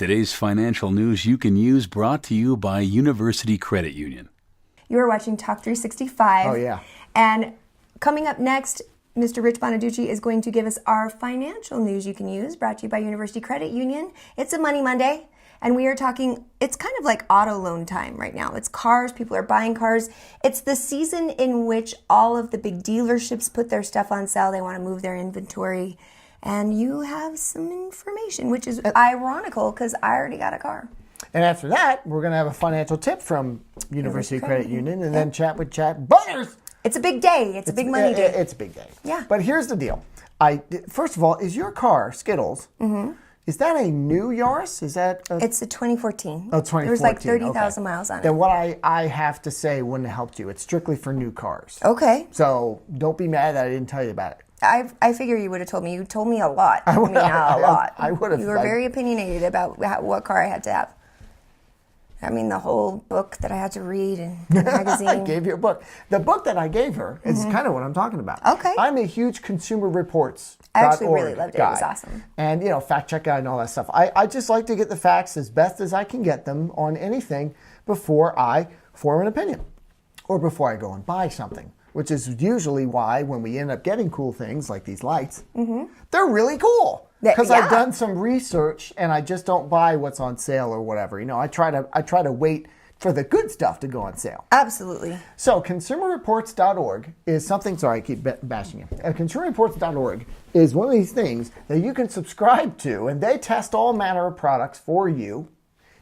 Today's financial news you can use, brought to you by University Credit Union. You are watching Talk 365. Oh, yeah. And coming up next, Mr. Rich Bonaducci is going to give us our financial news you can use, brought to you by University Credit Union. It's a Money Monday, and we are talking, it's kind of like auto loan time right now. It's cars, people are buying cars. It's the season in which all of the big dealerships put their stuff on sale. They want to move their inventory. And you have some information, which is ironical because I already got a car. And after that, we're going to have a financial tip from University Credit Union, and then chat with Chat Butters. It's a big day. It's a big money day. It's a big day. Yeah. But here's the deal. First of all, is your car, Skittles, is that a new Yaris? Is that It's a 2014. Oh, 2014. There's like 30,000 miles on it. Then what I have to say wouldn't have helped you. It's strictly for new cars. Okay. So don't be mad that I didn't tell you about it. I figure you would have told me. You told me a lot. A lot. I would have. You were very opinionated about what car I had to have. I mean, the whole book that I had to read and the magazine. I gave you a book. The book that I gave her is kind of what I'm talking about. Okay. I'm a huge Consumer Reports. I actually really loved it. It was awesome. And, fact check guide and all that stuff. I just like to get the facts as best as I can get them on anything before I form an opinion or before I go and buy something, which is usually why when we end up getting cool things like these lights, they're really cool. Because I've done some research and I just don't buy what's on sale or whatever. I try to wait for the good stuff to go on sale. Absolutely. So consumerreports.org is something, sorry, I keep bashing you. Consumerreports.org is one of these things that you can subscribe to, and they test all manner of products for you,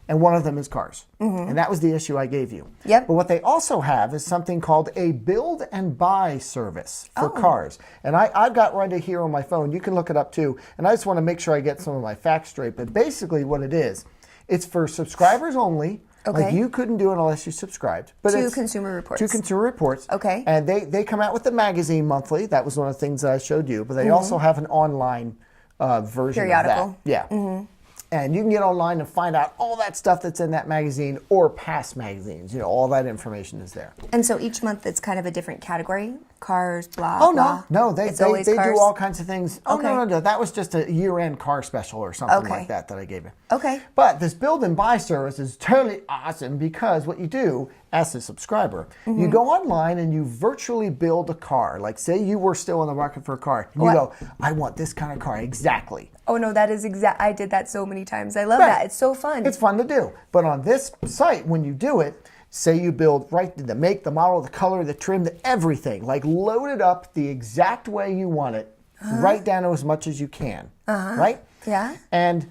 and one of them is cars. And that was the issue I gave you. Yep. But what they also have is something called a build and buy service for cars. And I've got right here on my phone. You can look it up too. And I just want to make sure I get some of my facts straight. But basically what it is, it's for subscribers only. Okay. Like you couldn't do it unless you subscribed. But to Consumer Reports. To Consumer Reports. Okay. And they come out with the magazine monthly. That was one of the things that I showed you. But they also have an online version periodical. of that. Yeah. And you can get online and find out all that stuff that's in that magazine or past magazines. All that information is there. And so each month it's kind of a different category? Cars, blah, Oh, blah. no. They do all kinds of things. Oh, Okay. no. That was just a year-end car special or something like that I gave you. Okay. But this build and buy service is totally awesome because what you do as a subscriber, you go online and you virtually build a car. Like say you were still in the market for a car. And you go, I want this kind of car exactly. Oh, no, that is exact. I did that so many times. I love that. It's so fun. It's fun to do. But on this site, when you do it, say you build right the make, the model, the color, the trim, the everything, like load it up the exact way you want it, right down to as much as you can, right? Yeah. And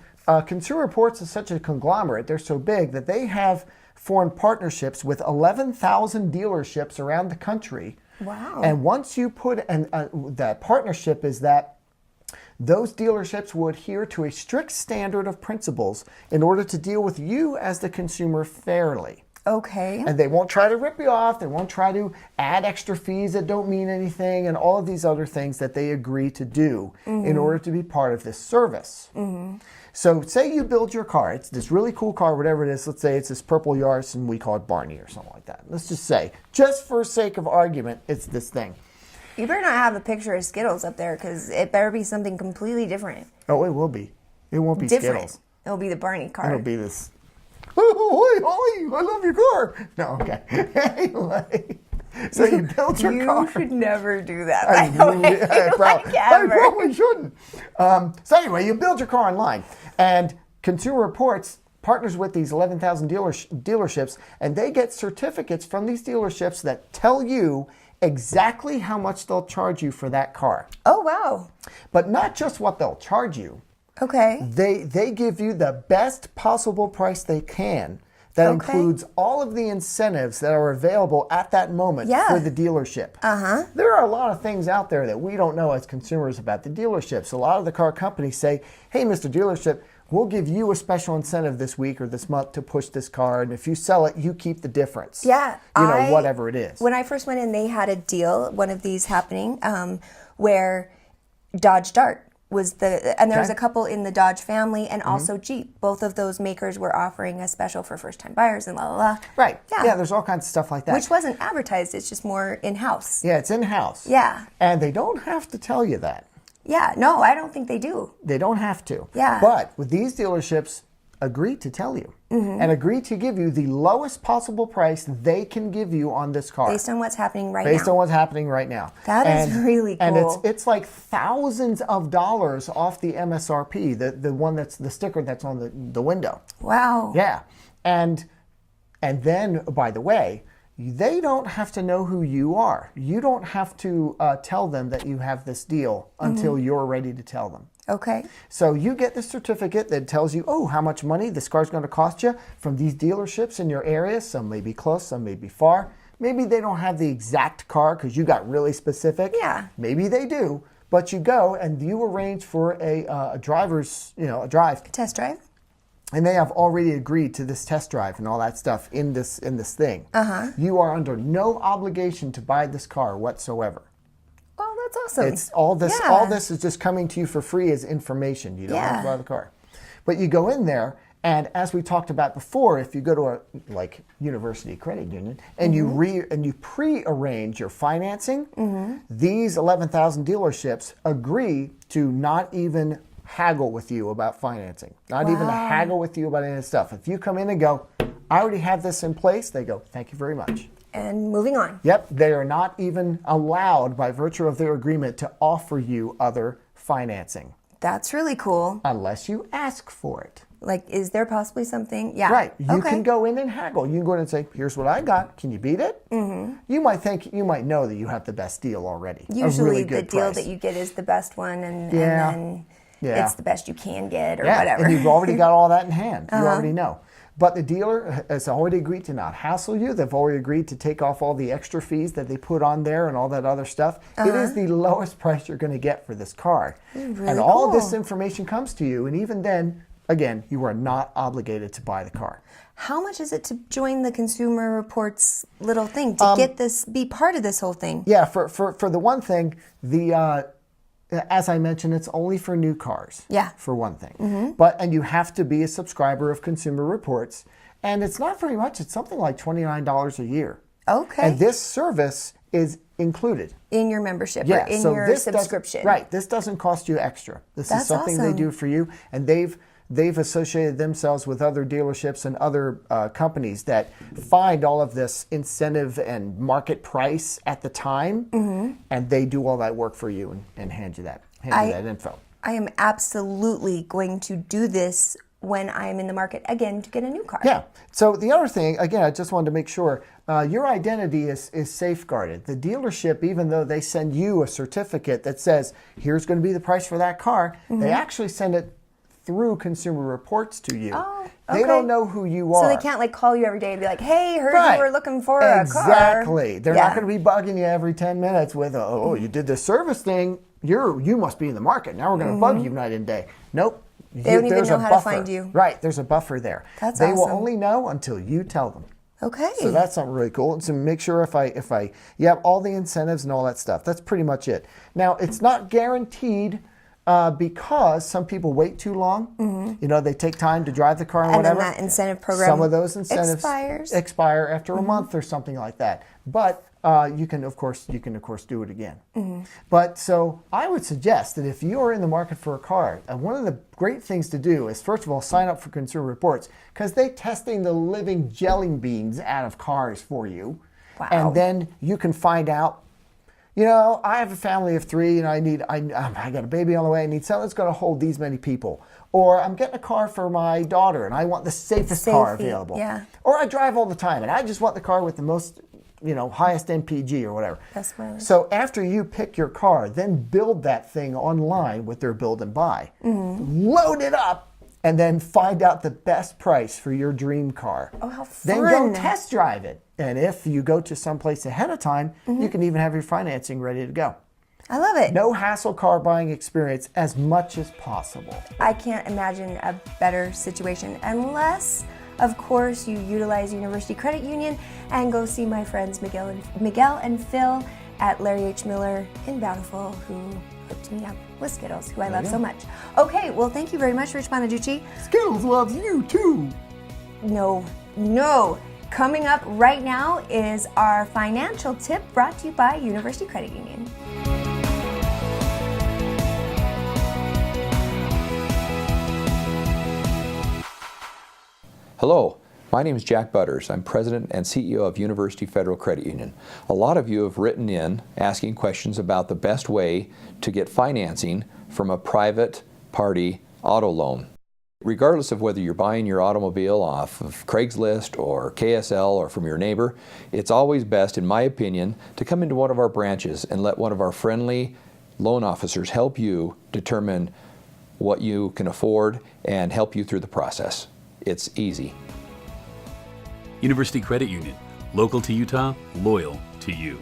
Consumer Reports is such a conglomerate, they're so big that they have formed partnerships with 11,000 dealerships around the country. Wow. And once you put, that partnership is that those dealerships will adhere to a strict standard of principles in order to deal with you as the consumer fairly. Okay. And they won't try to rip you off. They won't try to add extra fees that don't mean anything and all of these other things that they agree to do in order to be part of this service. So say you build your car. It's this really cool car, whatever it is. Let's say it's this purple Yaris and we call it Barney or something like that. Let's just say, just for sake of argument, it's this thing. You better not have a picture of Skittles up there because it better be something completely different. Oh, it will be. It won't be Different. Skittles. It'll be the Barney car. It'll be this. Oh, Holly, I love your car. No, okay. Anyway, so you build your car. You should never do that. I probably shouldn't. So anyway, you build your car online, and Consumer Reports partners with these 11,000 dealerships, and they get certificates from these dealerships that tell you exactly how much they'll charge you for that car. Oh, wow. But not just what they'll charge you. Okay. They give you the best possible price they can. That includes all of the incentives that are available at that moment for the dealership. There are a lot of things out there that we don't know as consumers about the dealerships. A lot of the car companies say, hey, Mr. Dealership, we'll give you a special incentive this week or this month to push this car, and if you sell it, you keep the difference. Yeah. Whatever it is. When I first went in, they had a deal, one of these happening, where Dodge Dart was and there was a couple in the Dodge family and also Jeep. Both of those makers were offering a special for first-time buyers and la la la. Right. Yeah, there's all kinds of stuff like that. Which wasn't advertised, it's just more in-house. Yeah, it's in-house. Yeah. And they don't have to tell you that. Yeah, no, I don't think they do. They don't have to. Yeah. But with these dealerships, agree to tell you and agree to give you the lowest possible price they can give you on this car. Based on what's happening right Based now. on what's happening right now. That is really cool. And it's like thousands of dollars off the MSRP, the one that's the sticker that's on the window. Wow. Yeah. And then, by the way, they don't have to know who you are. You don't have to tell them that you have this deal until you're ready to tell them. Okay. So you get the certificate that tells you, oh, how much money this car's going to cost you from these dealerships in your area. Some may be close, some may be far. Maybe they don't have the exact car because you got really specific. Yeah. Maybe they do. But you go and you arrange for a driver's, a drive. Test drive. And they have already agreed to this test drive and all that stuff in this thing. You are under no obligation to buy this car whatsoever. Oh, that's awesome. It's all this. Yeah. All this is just coming to you for free as information. You don't have to buy the car, but you go in there, and as we talked about before, if you go to a University Credit Union and you pre-arrange your financing, these 11,000 dealerships agree to not even haggle with you about financing, not even haggle with you about any of this stuff. If you come in and go, I already have this in place, they go, thank you very much. And moving on. Yep, they are not even allowed by virtue of their agreement to offer you other financing. That's really cool. Unless you ask for it. Like, is there possibly something? Yeah. Right. You can go in and haggle. You can go in and say, here's what I got. Can you beat it? You might know that you have the best deal already. Usually really the good deal price. that you get is the best one, and then it's the best you can get or whatever. And you've already got all that in hand. You already know. But the dealer has already agreed to not hassle you. They've already agreed to take off all the extra fees that they put on there and all that other stuff. It is the lowest price you're going to get for this car. Really and all cool. this information comes to you. And even then, again, you are not obligated to buy the car. How much is it to join the Consumer Reports little thing, to get this, be part of this whole thing? Yeah, for the one thing, as I mentioned, it's only for new cars. Yeah. For one thing. And you have to be a subscriber of Consumer Reports. And it's not very much. It's something like $29 a year. Okay. And this service is included. In your membership Yeah, or in so your this subscription. Right. This doesn't cost you extra. This That's is something awesome. they do for you. And they've associated themselves with other dealerships and other companies that find all of this incentive and market price at the time, and they do all that work for you and hand you that info. I am absolutely going to do this when I'm in the market again to get a new car. Yeah. So the other thing, again, I just wanted to make sure your identity is safeguarded. The dealership, even though they send you a certificate that says, here's going to be the price for that car, they actually send it through Consumer Reports to you. Oh, They don't know who you are. So they can't call you every day and be like, hey, heard you were looking for a car. Exactly. They're not going to be bugging you every 10 minutes with, oh, you did this service thing. You must be in the market. Now we're going to bug you night and day. Nope. They don't even know how to find you. Right. There's a buffer there. That's They will awesome. only know until you tell them. Okay. So that's something really cool. And so make sure you have all the incentives and all that stuff. That's pretty much it. Now, it's not guaranteed because some people wait too long. They take time to drive the car and whatever. then that incentive program Some of those incentives expire after a month or something like that. But you can of course do it again. But so I would suggest that if you are in the market for a car, one of the great things to do is first of all sign up for Consumer Reports, because they're testing the living jelly beans out of cars for you. Wow. And then you can find out, I have a family of 3 and I got a baby on the way. I need something that's going to hold these many people. Or I'm getting a car for my daughter and I want the safest car available. Yeah. Or I drive all the time and I just want the car with the most, highest MPG or whatever. Best mileage. So after you pick your car, then build that thing online with their build and buy. Load it up and then find out the best price for your dream car. Oh, how fun. Then go test drive it. And if you go to someplace ahead of time, you can even have your financing ready to go. I love it. No hassle car buying experience as much as possible. I can't imagine a better situation unless, of course, you utilize University Credit Union and go see my friends Miguel and Phil at Larry H. Miller in Bountiful, who hooked me up with Skittles, who I love so much. Okay, well, thank you very much, Rich Bonaducci. Skittles loves you too. No. Coming up right now is our financial tip brought to you by University Credit Union. Hello, my name is Jack Butters. I'm President and CEO of University Federal Credit Union. A lot of you have written in asking questions about the best way to get financing from a private party auto loan. Regardless of whether you're buying your automobile off of Craigslist or KSL or from your neighbor, it's always best, in my opinion, to come into one of our branches and let one of our friendly loan officers help you determine what you can afford and help you through the process. It's easy. University Credit Union, local to Utah, loyal to you.